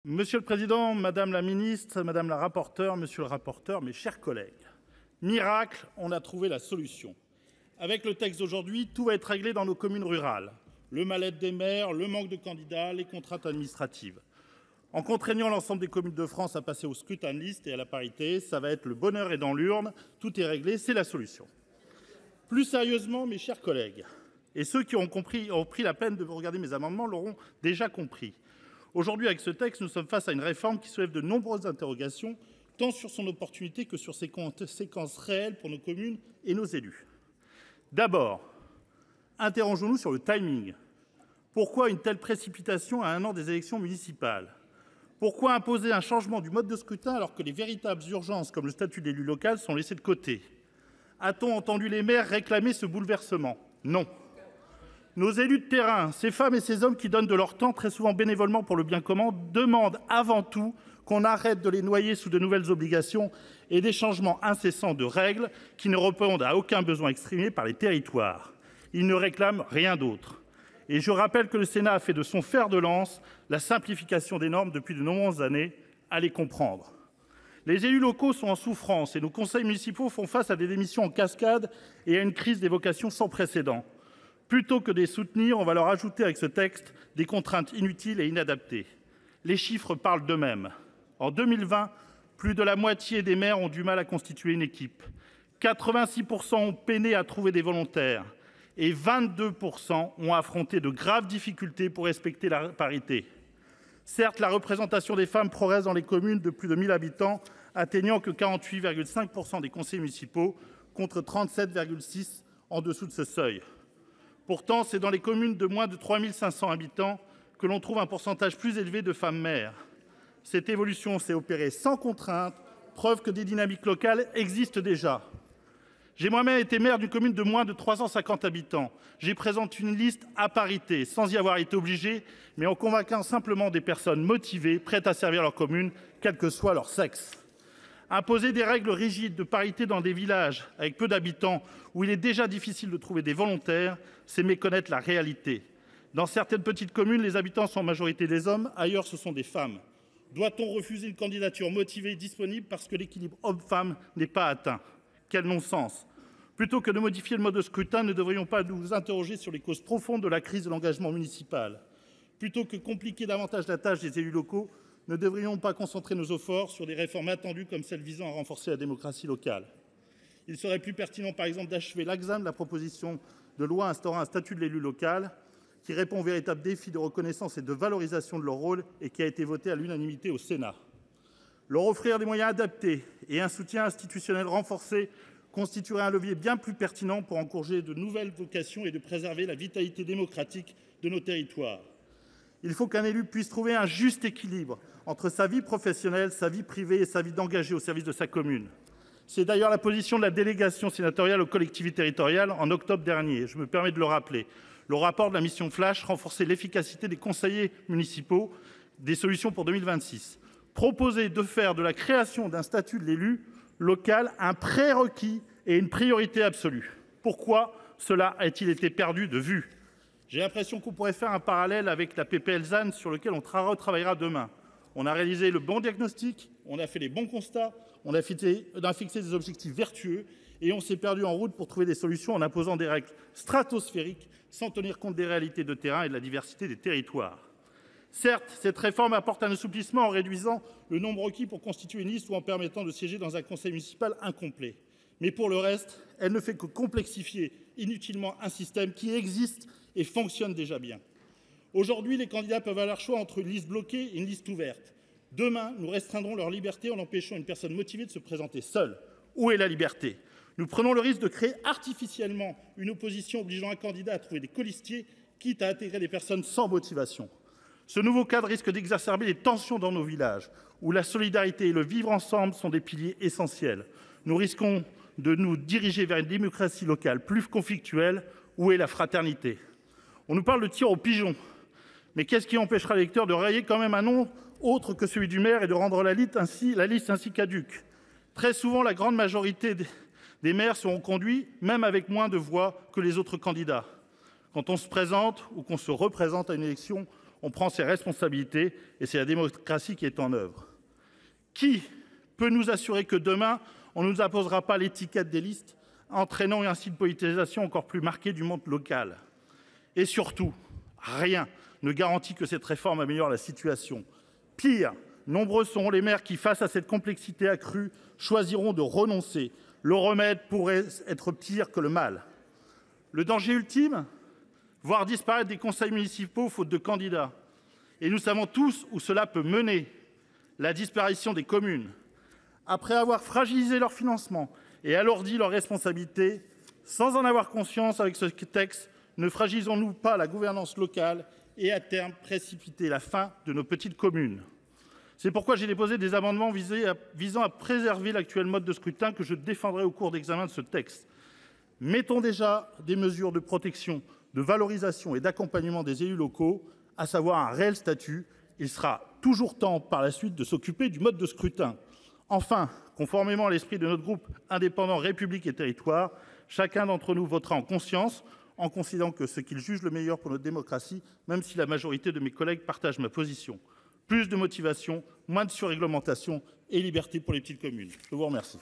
Monsieur le Président, Madame la Ministre, Madame la Rapporteure, Monsieur le Rapporteur, mes chers collègues, miracle, on a trouvé la solution. Avec le texte d'aujourd'hui, tout va être réglé dans nos communes rurales. Le mal-être des maires, le manque de candidats, les contraintes administratives. En contraignant l'ensemble des communes de France à passer au scrutin de liste et à la parité, ça va être le bonheur est dans l'urne, tout est réglé, c'est la solution. Plus sérieusement, mes chers collègues, et ceux qui ont pris la peine de regarder mes amendements l'auront déjà compris. Aujourd'hui, avec ce texte, nous sommes face à une réforme qui soulève de nombreuses interrogations, tant sur son opportunité que sur ses conséquences réelles pour nos communes et nos élus. D'abord, interrogeons-nous sur le timing. Pourquoi une telle précipitation à 1 an des élections municipales ? Pourquoi imposer un changement du mode de scrutin alors que les véritables urgences, comme le statut d'élu local, sont laissées de côté ? A-t-on entendu les maires réclamer ce bouleversement ? Non. Nos élus de terrain, ces femmes et ces hommes qui donnent de leur temps, très souvent bénévolement pour le bien commun, demandent avant tout qu'on arrête de les noyer sous de nouvelles obligations et des changements incessants de règles qui ne répondent à aucun besoin exprimé par les territoires. Ils ne réclament rien d'autre. Et je rappelle que le Sénat a fait de son fer de lance la simplification des normes depuis de nombreuses années, à les comprendre. Les élus locaux sont en souffrance et nos conseils municipaux font face à des démissions en cascade et à une crise des vocations sans précédent. Plutôt que de les soutenir, on va leur ajouter avec ce texte des contraintes inutiles et inadaptées. Les chiffres parlent d'eux-mêmes. En 2020, plus de la moitié des maires ont du mal à constituer une équipe. 86% ont peiné à trouver des volontaires et 22% ont affronté de graves difficultés pour respecter la parité. Certes, la représentation des femmes progresse dans les communes de plus de 1000 habitants, atteignant que 48,5% des conseillers municipaux contre 37,6% en dessous de ce seuil. Pourtant, c'est dans les communes de moins de 3500 habitants que l'on trouve un pourcentage plus élevé de femmes maires. Cette évolution s'est opérée sans contrainte, preuve que des dynamiques locales existent déjà. J'ai moi-même été maire d'une commune de moins de 350 habitants. J'ai présenté une liste à parité, sans y avoir été obligé, mais en convainquant simplement des personnes motivées, prêtes à servir leur commune, quel que soit leur sexe. Imposer des règles rigides de parité dans des villages avec peu d'habitants où il est déjà difficile de trouver des volontaires, c'est méconnaître la réalité. Dans certaines petites communes, les habitants sont en majorité des hommes, ailleurs ce sont des femmes. Doit-on refuser une candidature motivée et disponible parce que l'équilibre homme-femme n'est pas atteint ? Quel non-sens ! Plutôt que de modifier le mode de scrutin, ne devrions pas nous interroger sur les causes profondes de la crise de l'engagement municipal ? Plutôt que compliquer davantage la tâche des élus locaux, ne devrions pas concentrer nos efforts sur des réformes attendues comme celle visant à renforcer la démocratie locale ? Il serait plus pertinent, par exemple, d'achever l'examen de la proposition de loi instaurant un statut de l'élu local qui répond au véritable défi de reconnaissance et de valorisation de leur rôle et qui a été voté à l'unanimité au Sénat. Leur offrir des moyens adaptés et un soutien institutionnel renforcé constituerait un levier bien plus pertinent pour encourager de nouvelles vocations et de préserver la vitalité démocratique de nos territoires. Il faut qu'un élu puisse trouver un juste équilibre entre sa vie professionnelle, sa vie privée et sa vie d'engagé au service de sa commune. C'est d'ailleurs la position de la délégation sénatoriale aux collectivités territoriales en octobre dernier. Je me permets de le rappeler. Le rapport de la mission Flash renforçait l'efficacité des conseillers municipaux, des solutions pour 2026. Proposer de faire de la création d'un statut de l'élu local un prérequis et une priorité absolue. Pourquoi cela a-t-il été perdu de vue ? J'ai l'impression qu'on pourrait faire un parallèle avec la PPL ZAN sur lequel on retravaillera demain. On a réalisé le bon diagnostic, on a fait les bons constats, on a fixé des objectifs vertueux et on s'est perdu en route pour trouver des solutions en imposant des règles stratosphériques sans tenir compte des réalités de terrain et de la diversité des territoires. Certes, cette réforme apporte un assouplissement en réduisant le nombre requis pour constituer une liste ou en permettant de siéger dans un conseil municipal incomplet. Mais pour le reste, elle ne fait que complexifier inutilement un système qui existe et fonctionne déjà bien. Aujourd'hui, les candidats peuvent avoir le choix entre une liste bloquée et une liste ouverte. Demain, nous restreindrons leur liberté en empêchant une personne motivée de se présenter seule. Où est la liberté ? Nous prenons le risque de créer artificiellement une opposition obligeant un candidat à trouver des colistiers, quitte à intégrer des personnes sans motivation. Ce nouveau cadre risque d'exacerber les tensions dans nos villages, où la solidarité et le vivre ensemble sont des piliers essentiels. Nous risquons de nous diriger vers une démocratie locale plus conflictuelle. Où est la fraternité ? On nous parle de tir aux pigeons. Mais qu'est-ce qui empêchera l'électeur de rayer quand même un nom autre que celui du maire et de rendre la liste ainsi caduque ? Très souvent, la grande majorité des maires seront conduits, même avec moins de voix que les autres candidats. Quand on se présente ou qu'on se représente à une élection, On prend ses responsabilités et c'est la démocratie qui est en œuvre. Qui peut nous assurer que demain, on ne nous imposera pas l'étiquette des listes, entraînant ainsi une politisation encore plus marquée du monde local? Et surtout, rien ne garantit que cette réforme améliore la situation. Pire, nombreux seront les maires qui, face à cette complexité accrue, choisiront de renoncer. Le remède pourrait être pire que le mal. Le danger ultime? Voir disparaître des conseils municipaux faute de candidats. Et nous savons tous où cela peut mener. La disparition des communes. Après avoir fragilisé leur financement et alourdi leurs responsabilités, sans en avoir conscience avec ce texte, ne fragilisons-nous pas la gouvernance locale et à terme précipiter la fin de nos petites communes? C'est pourquoi j'ai déposé des amendements visant à préserver l'actuel mode de scrutin que je défendrai au cours d'examen de ce texte. Mettons déjà des mesures de protection, de valorisation et d'accompagnement des élus locaux, à savoir un réel statut. Il sera toujours temps par la suite de s'occuper du mode de scrutin. Enfin, conformément à l'esprit de notre groupe indépendant République et Territoires, chacun d'entre nous votera en conscience, en considérant que ce qu'il juge le meilleur pour notre démocratie, même si la majorité de mes collègues partagent ma position. Plus de motivation, moins de surréglementation et liberté pour les petites communes. Je vous remercie.